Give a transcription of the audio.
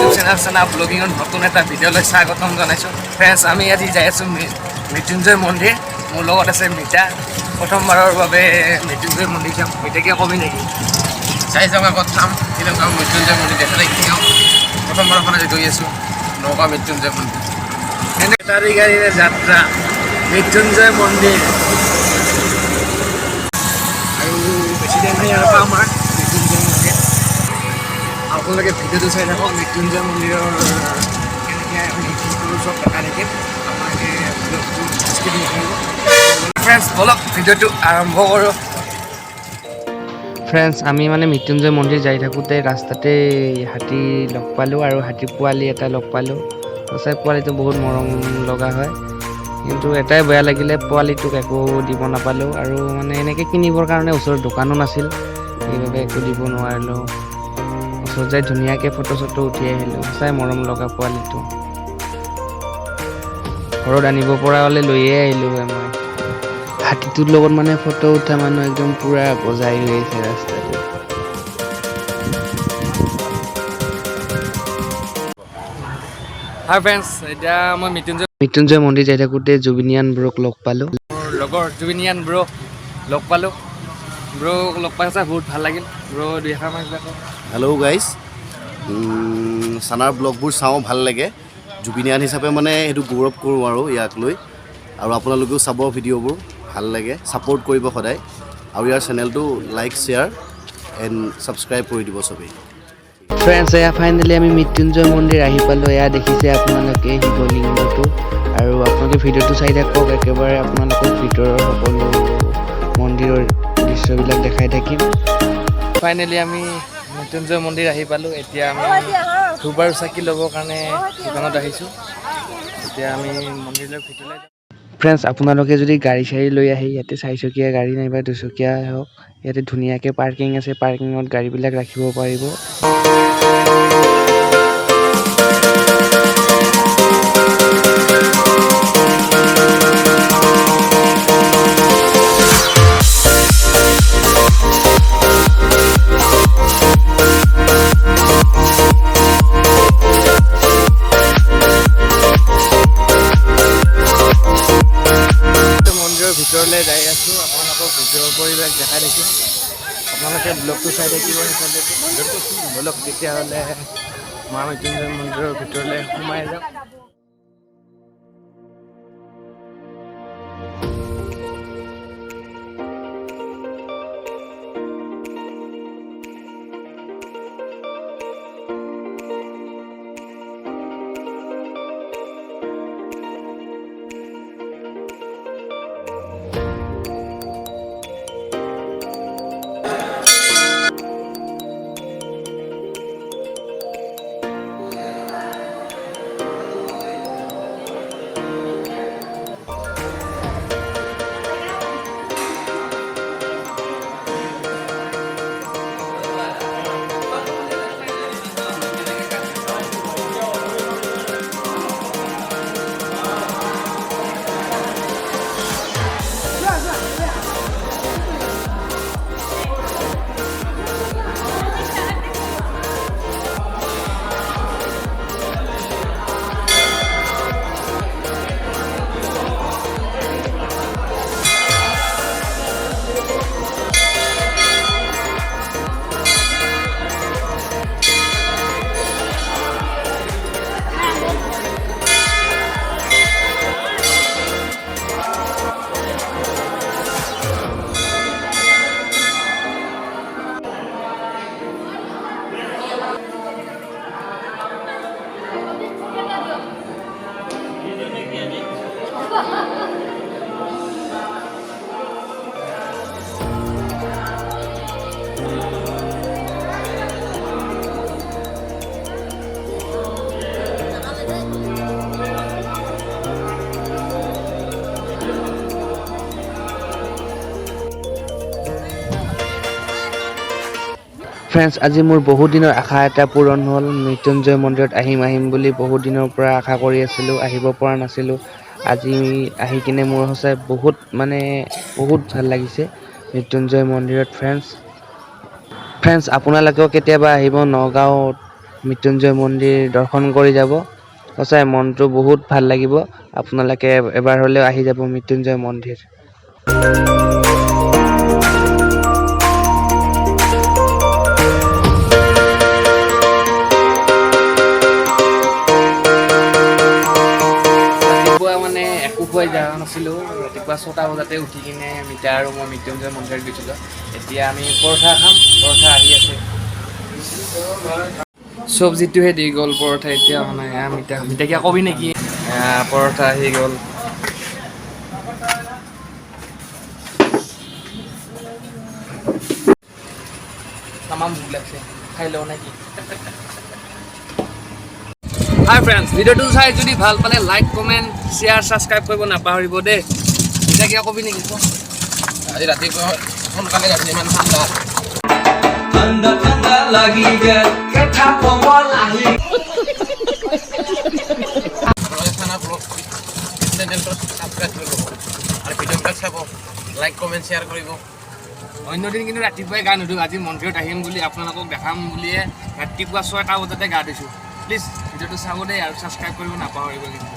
YouTube channel চানা ব্লগিঙত নতুন এটা ভিডিঅ'লৈ স্বাগতম জনাইছোঁ। ফ্ৰেণ্ডছ, আমি আজি যাই আছোঁ মৃত্যুঞ্জয় মন্দিৰ। মোৰ লগত আছে মিতা। প্ৰথমবাৰৰ বাবে মৃত্যুঞ্জয় মন্দিৰ যাম। মিতাকে কবি নেকি? চাই যাওক আগত চাম শ্ৰীলংকাৰ মৃত্যুঞ্জয় মন্দিৰ দেখা নাই কেতিয়াও প্ৰথমবাৰৰ কাৰণে গৈ আছোঁ নগাঁও মৃত্যুঞ্জয় মন্দিৰ। বেটাৰী গাড়ীৰে যাত্ৰা মৃত্যুঞ্জয় মন্দিৰ। আৰু বেছি দিন নাই আৰু পাম আৰু মৃত্যুঞ্জয় মন্দিৰ। আপোনালোকে ভিডিঅ'টো চাই থাকক। মৃত্যুঞ্জয় মন্দিৰৰ কেনেকৈ আমি চব দেখা দেখিম। আপোনালোকে ব্লগটো স্কিপ নকৰিব। ফ্ৰেণ্ডছ, বলক ভিডিঅ'টো আৰম্ভ কৰোঁ। ফ্ৰেণ্ডছ, আমি মৃত্যুঞ্জয় মন্দিৰ যাই থাকোঁতে ৰাস্তাতে হাতী লগ পালোঁ আৰু হাতীৰ পোৱালি এটা লগ পালোঁ। সঁচাই পোৱালিটো বহুত মৰম লগা হয়, কিন্তু এটাই বেয়া লাগিলে পোৱালিটোক একো দিব নাপালোঁ। আৰু এনেকৈ কিনিবৰ কাৰণে ওচৰত দোকানো নাছিল, সেইবাবে একো দিব নোৱাৰিলোঁ। ওচৰত যাই ধুনীয়াকৈ ফটো চটো উঠি আহিলোঁ। সঁচাই মৰম লগা পোৱালিটো। ঘৰত আনিব পৰা হ'লে লৈয়ে আহিলোঁ হয় মই। হাতীটোৰ লগত ফটো উঠা মানুহ একদম পুৰা বজাই হৈ আছে ৰাস্তাটো। হাই ফ্ৰেণ্ডছ, এতিয়া মই মৃত্যুঞ্জয় মন্দিৰ যাই থাকোঁতে জুবিনিয়ান ব্ৰক লগ পালোঁ। মোৰ লগৰ জুবিনিয়ান ব্ৰক লগ পালোঁ। ব্ৰক লগ পাই চাই বহুত ভাল লাগিল। ব্ৰ দুই এষাৰ মান কিবা কওক। হেল্ল' গাইজ, চানাৰ ব্লগবোৰ চাওঁ, ভাল লাগে। জুবিনিয়ান হিচাপে সেইটো গৌৰৱ কৰোঁ আৰু ইয়াক লৈ। আৰু আপোনালোকেও চাব ভিডিঅ'বোৰ, ভাল লাগে। ছাপোৰ্ট কৰিব সদায়, আৰু ইয়াৰ চেনেলটো লাইক শ্বেয়াৰ এণ্ড ছাবস্ক্ৰাইব কৰি দিব চবেই। ফ্ৰেণ্ডছ, এয়া ফাইনেলি আমি মৃত্যুঞ্জয় মন্দিৰ আহি পালোঁ। এয়া দেখিছে আপোনালোকে শিৱলিংগটো। আৰু আপোনালোকে ভিডিঅ'টো চাই থাকক। একেবাৰে আপোনালোকক ভিতৰৰ সকলো মন্দিৰৰ দৃশ্যবিলাক দেখাই থাকিম। ফাইনেলি আমি মৃত্যুঞ্জয় মন্দিৰ আহি পালোঁ। এতিয়া আমি ধূপ আৰু চাকি ল'বৰ কাৰণে দোকানত আহিছোঁ। এতিয়া আমি মন্দিৰৰ ভিতৰলৈ যাম। ফ্ৰেণ্ডছ, আপোনালোকে যদি গাড়ী চাড়ী লৈ আহি ইয়াতে চাৰিচকীয়া গাড়ী নাইবা দুচকীয়া হওক, ইয়াতে ধুনীয়াকৈ পাৰ্কিং আছে। পাৰ্কিঙত গাড়ীবিলাক ৰাখিব পাৰিব। ভিতৰলৈ যাই আছোঁ। আপোনালোকক ভিতৰৰ পৰিৱেশ দেখাই দেখিম। আপোনালোকে ব্লগটো চাই থাকিব। বলক তেতিয়াহ'লে মা মৃত্যুঞ্জয় মন্দিৰৰ ভিতৰলৈ সোমাই যাম। ফ্ৰেণ্ডছ, আজি মোৰ বহুত দিনৰ আশা এটা পূৰণ হ'ল। মৃত্যুঞ্জয় মন্দিৰত আহিম বুলি বহুত দিনৰ পৰা আশা কৰি আছিলোঁ, আহিব পৰা নাছিলোঁ। আজি আহি কিনে মোৰ সঁচাই বহুত বহুত ভাল লাগিছে মৃত্যুঞ্জয় মন্দিৰত। ফ্ৰেণ্ডছ আপোনালোকেও কেতিয়াবা আহিব নগাঁৱত মৃত্যুঞ্জয় মন্দিৰ দৰ্শন কৰি যাব। সঁচাই মনটো বহুত ভাল লাগিব। আপোনালোকে এবাৰ হ'লেও আহি যাব মৃত্যুঞ্জয় মন্দিৰ। ৰাতিপুৱা মানে একো খুৱাই যোৱা নাছিলোঁ। ৰাতিপুৱা 6টা বজাতে উঠি কিনে মিতা আৰু মই মৃত্যুঞ্জয় মন্দিৰত গৈছিলোঁ। এতিয়া আমি পৰঠা খাম। পৰঠা আহি আছে। চব্জিটোহে দি গ'ল, পৰঠা এতিয়া মানে মিঠা কিয় কবি নেকি? পৰঠা আহি গ'ল। তামাম ভোক লাগছে, খাই লওঁ নেকি? হাই ফ্ৰেণ্ডছ, ভিডিঅ'টো চাই যদি ভাল পালে লাইক, কমেণ্ট, শ্বেয়াৰ, ছাবস্ক্ৰাইব কৰিব নাপাহৰিব দেই। এতিয়া কিয় কবি নেকি? আজি ৰাতিপুৱা সোনকালে গৈছে, ইমান ঠাণ্ডা। Anda anda lagi get ketap pawal ahi. খানা ব্লগ চেনেলটো ছাবস্ক্ৰাইব কৰিব আৰু ভিডিঅ'বিলাক চাব, লাইক কমেণ্ট শ্বেয়াৰ কৰিব। অন্য দিন কিন্তু ৰাতিপুৱাই গা নুধুঁ। আজি মন্দিৰত আহিম বুলি আপোনালোকক দেখাম বুলিয়ে ৰাতিপুৱা 6টা বজাতে গা ধুইছোঁ। প্লিজ ভিডিঅ'টো চাব দেই আৰু ছাবস্ক্ৰাইব কৰিব নাপাহৰিব কিন্তু।